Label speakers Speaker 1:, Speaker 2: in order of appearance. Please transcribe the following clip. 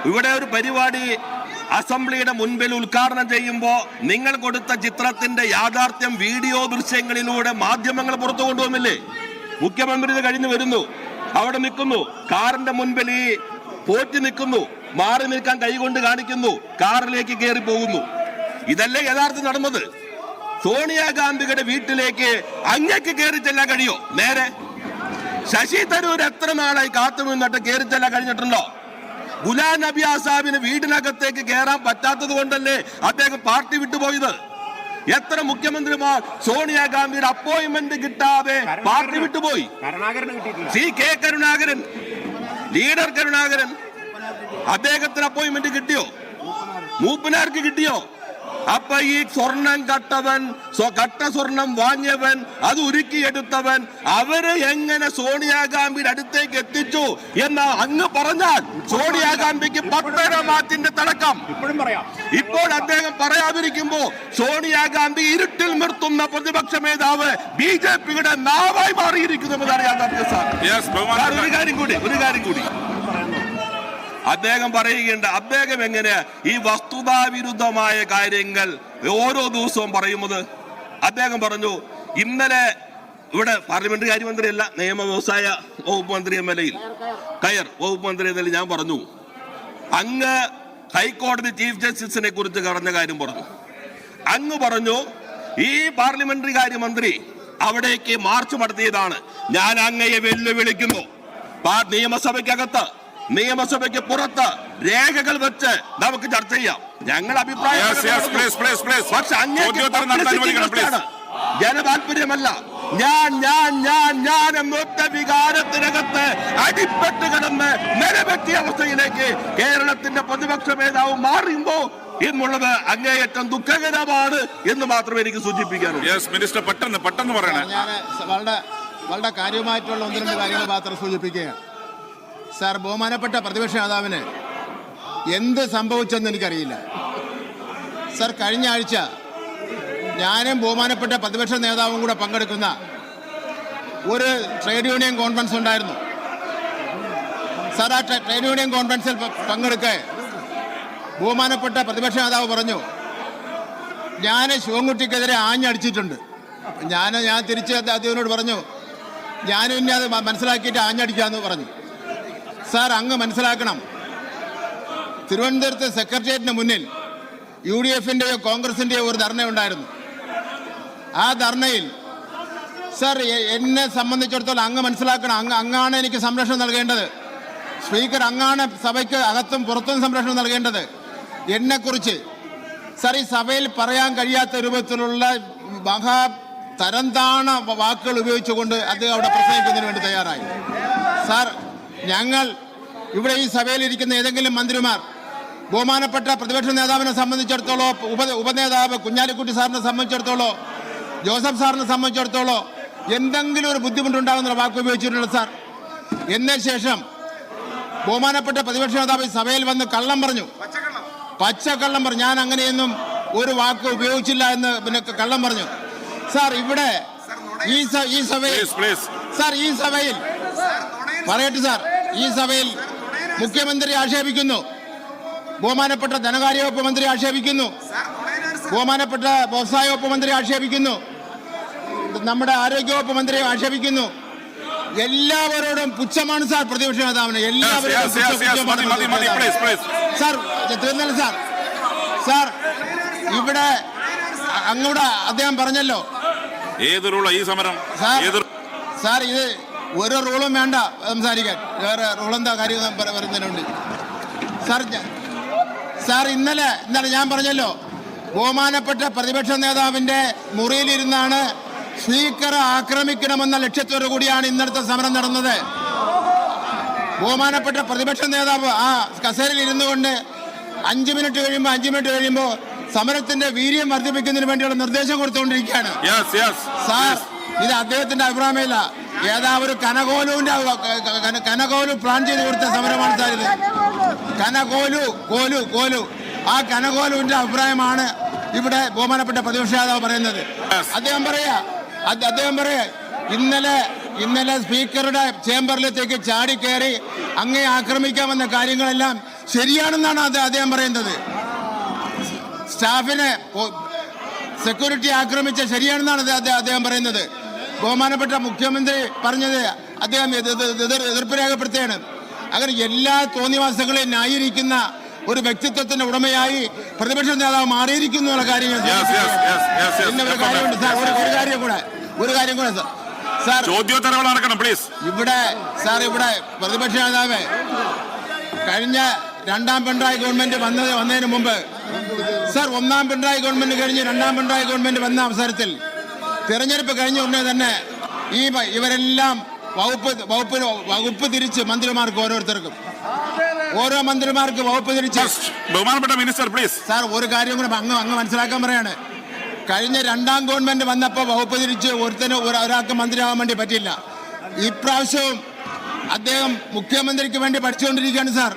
Speaker 1: ഇവിടെ ഒരു പരിപാടി അസംബ്ലിയുടെ മുൻപിൽ ഉദ്ഘാടനം ചെയ്യുമ്പോൾ നിങ്ങൾ കൊടുത്ത ചിത്രത്തിന്റെ യാഥാർത്ഥ്യം വീഡിയോ ദൃശ്യങ്ങളിലൂടെ മാധ്യമങ്ങൾ പുറത്തു കൊണ്ടുവന്നില്ലേ? മുഖ്യമന്ത്രി കഴിഞ്ഞു വരുന്നു, അവിടെ നിൽക്കുന്നു, കാറിന്റെ മുൻപിൽ ഈ പോറ്റി നിൽക്കുന്നു, മാറി നിൽക്കാൻ കൈകൊണ്ട് കാണിക്കുന്നു, കാറിലേക്ക് കയറി പോകുന്നു. ഇതല്ലേ യഥാർത്ഥം നടന്നത്? സോണിയാഗാന്ധിയുടെ വീട്ടിലേക്ക് അങ്ങേക്ക് കയറി ചെല്ലാൻ കഴിയോ? നേരെ ശശി തരൂർ എത്ര നാളായി കാത്തു നിന്നിട്ട് കയറി ചെല്ലാൻ കഴിഞ്ഞിട്ടുണ്ടോ? ഗുലാം നബി ആസാദിന് വീടിനകത്തേക്ക് കയറാൻ പറ്റാത്തത് കൊണ്ടല്ലേ അദ്ദേഹം പാർട്ടി വിട്ടുപോയത്? എത്ര മുഖ്യമന്ത്രിമാർ സോണിയാഗാന്ധിയുടെ അപ്പോയിന്റ്മെന്റ് കിട്ടാതെ പാർട്ടി വിട്ടുപോയി? കെ കരുണാകരൻ, ലീഡർ കരുണാകരൻ, അദ്ദേഹത്തിന് അപ്പോയിന്റ്മെന്റ് കിട്ടിയോ? മൂപ്പനാർക്ക് കിട്ടിയോ? അപ്പൊ ഈ സ്വർണം കട്ടവൻ, കട്ട സ്വർണം വാങ്ങിയവൻ, അത് ഉരുക്കിയെടുത്തവൻ, അവര് എങ്ങനെ സോണിയാഗാന്ധിയുടെ അടുത്തേക്ക് എത്തിച്ചു എന്ന് അങ്ങ് പറഞ്ഞാൽ സോണിയാഗാന്ധിക്ക് 10 മാറ്റിന്റെ തടക്കം. ഇപ്പോൾ അദ്ദേഹം പറയാതിരിക്കുമ്പോ സോണിയാഗാന്ധി ഇരുട്ടിൽ നിർത്തുന്ന പ്രതിപക്ഷ നേതാവ് BJPയുടെ നാവായി മാറിയിരിക്കുന്നുവെന്നാണ് യാഥാർത്ഥ്യം. സാർ ഒരു കാര്യം കൂടി അദ്ദേഹം പറയുകയുണ്ട്. അദ്ദേഹം എങ്ങനെ ഈ വസ്തുതാവിരുദ്ധമായ കാര്യങ്ങൾ ഓരോ ദിവസവും പറയുന്നത്? അദ്ദേഹം പറഞ്ഞു, ഇന്നലെ ഇവിടെ പാർലമെന്റ് കാര്യമന്ത്രിയല്ല, നിയമ വ്യവസായ വകുപ്പ് മന്ത്രി MLAയിൽ കയർ വകുപ്പ് മന്ത്രി എന്നതിൽ ഞാൻ പറഞ്ഞു, അങ്ങ് ഹൈക്കോടതി ചീഫ് ജസ്റ്റിസിനെ കുറിച്ച് പറഞ്ഞ കാര്യം പറഞ്ഞു. അങ്ങ് പറഞ്ഞു ഈ പാർലമെന്ററി കാര്യമന്ത്രി അവിടേക്ക് മാർച്ച് നടത്തിയതാണ്. ഞാൻ അങ്ങയെ വെല്ലുവിളിക്കുന്നു, നിയമസഭയ്ക്കകത്ത് നിയമസഭയ്ക്ക് പുറത്ത് രേഖകൾ വെച്ച് നമുക്ക് ചർച്ച ചെയ്യാം. ഞങ്ങൾ അഭിപ്രായം പക്ഷെ അങ്ങേക്ക് ജനതാല്പര്യമല്ല. ഞാൻ എന്നൊറ്റ വികാരത്തിനകത്ത് അടിപ്പെട്ട് കിടന്ന് നിലവെറ്റിയ അവസ്ഥയിലേക്ക് കേരളത്തിന്റെ പ്രതിപക്ഷ നേതാവ് മാറുമ്പോ എന്നുള്ളത് അങ്ങേയറ്റം ദുഃഖകരമാണ് എന്ന് മാത്രമേ എനിക്ക് സൂചിപ്പിക്കാനുള്ളൂ.
Speaker 2: പെട്ടെന്ന് പറയണം.
Speaker 3: ഞാൻ വളരെ കാര്യമായിട്ടുള്ള 1-2 കാര്യങ്ങൾ മാത്രം സൂചിപ്പിക്കുകയാണ്. സാർ, ബഹുമാനപ്പെട്ട പ്രതിപക്ഷ നേതാവിന് എന്ത് സംഭവിച്ചെന്ന് എനിക്കറിയില്ല. സാർ, കഴിഞ്ഞ ആഴ്ച ഞാനും ബഹുമാനപ്പെട്ട പ്രതിപക്ഷ നേതാവും കൂടെ പങ്കെടുക്കുന്ന ഒരു ട്രേഡ് യൂണിയൻ കോൺഫറൻസ് ഉണ്ടായിരുന്നു. സാർ, ആ ട്രേഡ് യൂണിയൻ കോൺഫറൻസിൽ പങ്കെടുക്കെ ബഹുമാനപ്പെട്ട പ്രതിപക്ഷ നേതാവ് പറഞ്ഞു, ഞാൻ ശിവൻകുട്ടിക്കെതിരെ ആഞ്ഞടിച്ചിട്ടുണ്ട്. ഞാൻ തിരിച്ച് അദ്ദേഹത്തിനോട് പറഞ്ഞു, ഞാനും ഇനി അത് മനസ്സിലാക്കിയിട്ട് ആഞ്ഞടിക്കാമെന്ന് പറഞ്ഞു. സാർ, അങ്ങ് മനസ്സിലാക്കണം, തിരുവനന്തപുരത്ത് സെക്രട്ടേറിയറ്റിന് മുന്നിൽ UDFന്റെയോ കോൺഗ്രസിന്റെയോ ഒരു ധർണ ഉണ്ടായിരുന്നു. ആ ധർണയിൽ സാർ, എന്നെ സംബന്ധിച്ചിടത്തോളം അങ്ങ് മനസ്സിലാക്കണം, അങ്ങാണ് എനിക്ക് സംരക്ഷണം നൽകേണ്ടത്. സ്പീക്കർ അങ്ങാണ് സഭയ്ക്ക് അകത്തും പുറത്തും സംരക്ഷണം നൽകേണ്ടത്. എന്നെക്കുറിച്ച് സാർ ഈ സഭയിൽ പറയാൻ കഴിയാത്ത രൂപത്തിലുള്ള മഹാ തരംതാണ വാക്കുകൾ ഉപയോഗിച്ചുകൊണ്ട് അദ്ദേഹം അവിടെ പ്രസംഗിക്കുന്നതിന് വേണ്ടി തയ്യാറായി. സാർ, ഞങ്ങൾ ഇവിടെ ഈ സഭയിലിരിക്കുന്ന ഏതെങ്കിലും മന്ത്രിമാർ ബഹുമാനപ്പെട്ട പ്രതിപക്ഷ നേതാവിനെ സംബന്ധിച്ചിടത്തോളം, ഉപനേതാവ് കുഞ്ഞാലിക്കുട്ടി സാറിനെ സംബന്ധിച്ചിടത്തോളം, ജോസഫ് സാറിനെ സംബന്ധിച്ചിടത്തോളം എന്തെങ്കിലും ഒരു ബുദ്ധിമുട്ടുണ്ടാകുന്ന വാക്ക് ഉപയോഗിച്ചിട്ടുണ്ട് സാർ. എന്നതിന് ശേഷം ബഹുമാനപ്പെട്ട പ്രതിപക്ഷ നേതാവ് സഭയിൽ വന്ന് കള്ളം പറഞ്ഞു, പച്ചക്കള്ളം പറഞ്ഞു. ഞാൻ അങ്ങനെയൊന്നും ഒരു വാക്ക് ഉപയോഗിച്ചില്ല എന്ന് പിന്നെ കള്ളം പറഞ്ഞു. സാർ, ഇവിടെ ഈ സഭയിൽ സാർ, ഈ സഭയിൽ പറയട്ടെ സാർ, ഈ സഭയിൽ മുഖ്യമന്ത്രി ആക്ഷേപിക്കുന്നു, ബഹുമാനപ്പെട്ട ധനകാര്യ വകുപ്പ് മന്ത്രി ആക്ഷേപിക്കുന്നു, ബഹുമാനപ്പെട്ട വ്യവസായ വകുപ്പ് മന്ത്രി ആക്ഷേപിക്കുന്നു, നമ്മുടെ ആരോഗ്യവകുപ്പ് മന്ത്രി ആക്ഷേപിക്കുന്നു. എല്ലാവരോടും പുച്ഛമാണ് സാർ പ്രതിപക്ഷ നേതാവിന്. എല്ലാവരോടും സാർ, തീർന്നല്ലോ സാർ. സാർ, ഇവിടെ അങ്ങോട്ട് അദ്ദേഹം പറഞ്ഞല്ലോ സാർ, ഇത് ഒരു റൂളും വേണ്ട സംസാരിക്കാൻ. വേറെ റൂളെന്താ കാര്യം പറയുന്നതിനുണ്ട് സാർ. ഇന്നലെ ഞാൻ പറഞ്ഞല്ലോ, ബഹുമാനപ്പെട്ട പ്രതിപക്ഷ നേതാവിന്റെ മുറിയിലിരുന്നാണ് സ്പീക്കറെ ആക്രമിക്കണമെന്ന ലക്ഷ്യത്തോടു കൂടിയാണ് ഇന്നലത്തെ സമരം നടന്നത്. ബഹുമാനപ്പെട്ട പ്രതിപക്ഷ നേതാവ് ആ കസേരയിൽ ഇരുന്നു കൊണ്ട് 5 മിനിറ്റ് കഴിയുമ്പോൾ സമരത്തിന്റെ വീര്യം വർദ്ധിപ്പിക്കുന്നതിന് വേണ്ടിയുള്ള നിർദ്ദേശം കൊടുത്തുകൊണ്ടിരിക്കുകയാണ്. സാർ, ഇത് അദ്ദേഹത്തിന്റെ അഭിപ്രായമില്ല, ഏതാവൊരു കനകോലു പ്ലാൻ ചെയ്ത് കൊടുത്ത സമരമാണ് സാർ ഇത്. കോലു ആ കനകോലുവിന്റെ അഭിപ്രായമാണ് ഇവിടെ ബഹുമാനപ്പെട്ട പ്രതിപക്ഷ നേതാവ് പറയുന്നത്. അദ്ദേഹം പറയാ ഇന്നലെ സ്പീക്കറുടെ ചേംബറിലേക്ക് ചാടിക്കയറി അങ്ങേ ആക്രമിക്കാമെന്ന കാര്യങ്ങളെല്ലാം ശരിയാണെന്നാണ് അദ്ദേഹം പറയുന്നത്. സ്റ്റാഫിനെ സെക്യൂരിറ്റി ആക്രമിച്ച ശരിയാണെന്നാണ് അദ്ദേഹം പറയുന്നത്. ബഹുമാനപ്പെട്ട മുഖ്യമന്ത്രി പറഞ്ഞത് അദ്ദേഹം എതിർപ്പ് രേഖപ്പെടുത്തുകയാണ്. അങ്ങനെ എല്ലാ തോന്നിവാസങ്ങളെയും ന്യായീകരിക്കുന്ന ഒരു വ്യക്തിത്വത്തിന്റെ ഉടമയായി പ്രതിപക്ഷ നേതാവ് മാറിയിരിക്കുന്നു എന്നുള്ള കാര്യങ്ങൾ. പിന്നെ ഒരു കാര്യം കൂടെ സാർ,
Speaker 2: ചോദ്യോത്തരങ്ങൾ നടക്കണം പ്ലീസ്.
Speaker 3: ഇവിടെ പ്രതിപക്ഷ നേതാവ് കഴിഞ്ഞ രണ്ടാം പിണറായി ഗവൺമെന്റ് വന്നതിന് മുമ്പ് സാർ, ഒന്നാം പിണറായി ഗവൺമെന്റ് കഴിഞ്ഞ് രണ്ടാം പിണറായി ഗവൺമെന്റ് വന്ന അവസരത്തിൽ തെരഞ്ഞെടുപ്പ് കഴിഞ്ഞ ഉടനെ തന്നെ ഇവരെല്ലാം വകുപ്പ് തിരിച്ച് മന്ത്രിമാർക്ക് ഓരോ മന്ത്രിമാർക്ക് വകുപ്പ് തിരിച്ച്.
Speaker 2: ബഹുമാനപ്പെട്ട മിനിസ്റ്റർ പ്ലീസ്.
Speaker 3: സാർ, ഒരു കാര്യം കൂടെ അങ്ങ് മനസ്സിലാക്കാൻ പറയാണ്. കഴിഞ്ഞ രണ്ടാം ഗവൺമെന്റ് വന്നപ്പോൾ വകുപ്പ് തിരിച്ച് ഒരാൾക്ക് മന്ത്രിയാവാൻ വേണ്ടി പറ്റില്ല. ഇപ്രാവശ്യവും അദ്ദേഹം മുഖ്യമന്ത്രിക്ക് വേണ്ടി പഠിച്ചുകൊണ്ടിരിക്കുകയാണ് സാർ.